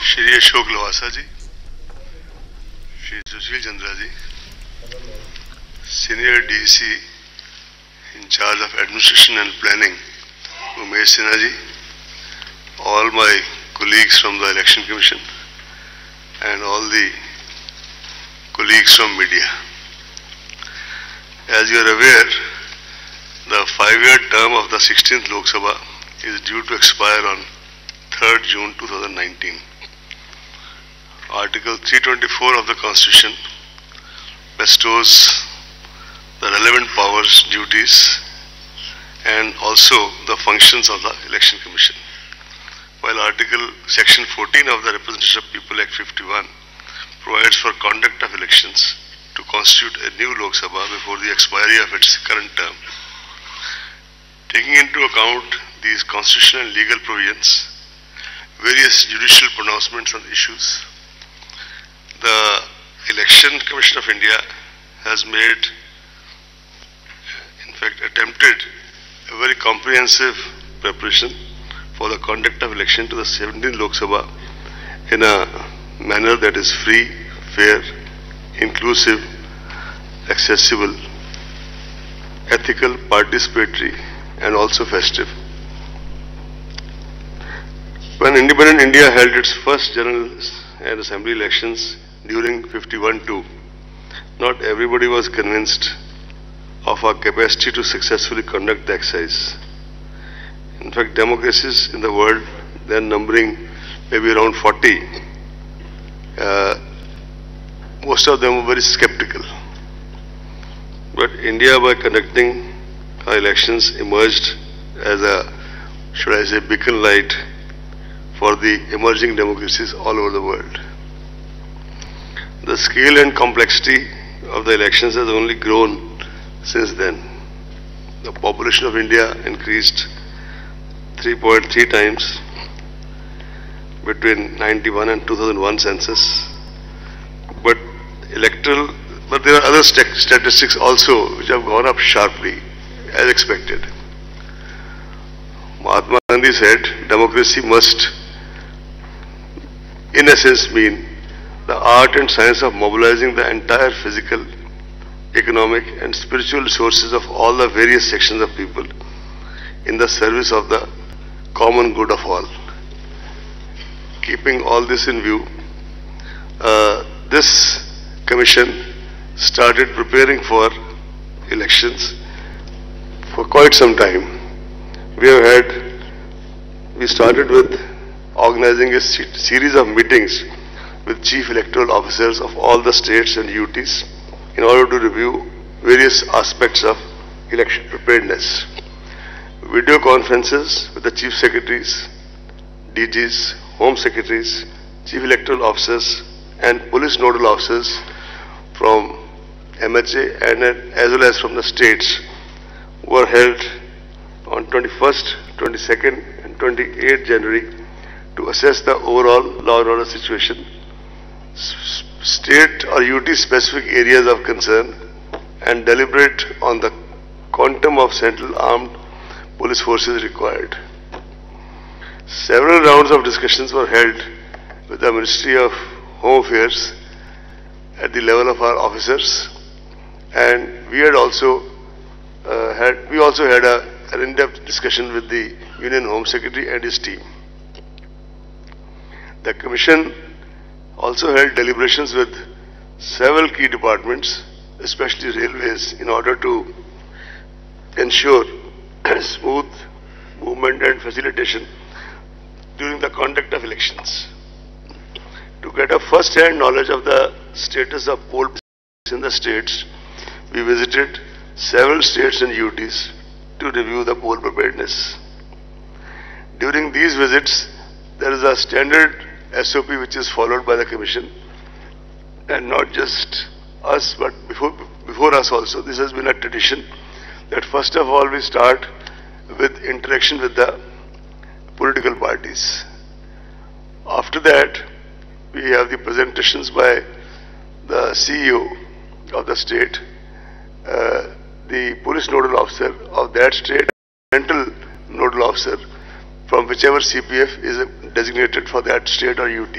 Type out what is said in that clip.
Shri Ashok Lavasa ji, Shri Sushil Chandra ji, Senior DC in charge of administration and planning, Umesh Sinha ji, all my colleagues from the Election Commission and all the colleagues from media. As you are aware, the 5-year term of the 16th Lok Sabha is due to expire on 3rd June 2019. Article 324 of the Constitution bestows the relevant powers, duties and also the functions of the Election Commission. While Section 14 of the Representation of People Act 51 provides for conduct of elections to constitute a new Lok Sabha before the expiry of its current term. Taking into account these constitutional and legal provisions, various judicial pronouncements on issues, the Election Commission of India has attempted a very comprehensive preparation for the conduct of election to the 17th Lok Sabha in a manner that is free, fair, inclusive, accessible, ethical, participatory and also festive. When independent India held its first general and assembly elections during 51-2, not everybody was convinced of our capacity to successfully conduct the exercise. In fact, democracies in the world, then numbering maybe around 40, most of them were very skeptical. But India, by conducting our elections, emerged as a, should I say, beacon light for the emerging democracies all over the world. The scale and complexity of the elections has only grown since then. The population of India increased 3.3 times between 91 and 2001 census. But there are other statistics also which have gone up sharply as expected. Mahatma Gandhi said democracy must in essence mean the art and science of mobilizing the entire physical, economic and spiritual resources of all the various sections of people in the service of the common good of all. Keeping all this in view, this commission started preparing for elections for quite some time. We started with organizing a series of meetings with chief electoral officers of all the states and UTs in order to review various aspects of election preparedness. Video conferences with the chief secretaries, DGs, home secretaries, chief electoral officers and police nodal officers from MHA and as well as from the states were held on 21st, 22nd and 28th January to assess the overall law and order situation, state or UT specific areas of concern and deliberate on the quantum of central armed police forces required. Several rounds of discussions were held with the Ministry of Home Affairs at the level of our officers, and we also had an in-depth discussion with the Union Home Secretary and his team. The Commission also held deliberations with several key departments, especially railways, in order to ensure smooth movement and facilitation during the conduct of elections. To get a first-hand knowledge of the status of poll in the states, we visited several states and UTs to review the poll preparedness. During these visits, there is a standard SOP which is followed by the Commission, and not just us but before us also. This has been a tradition that first of all we start with interaction with the political parties. After that, we have the presentations by the CEO of the state, the police nodal officer of that state, central nodal officer from whichever CPF is designated for that state or UT.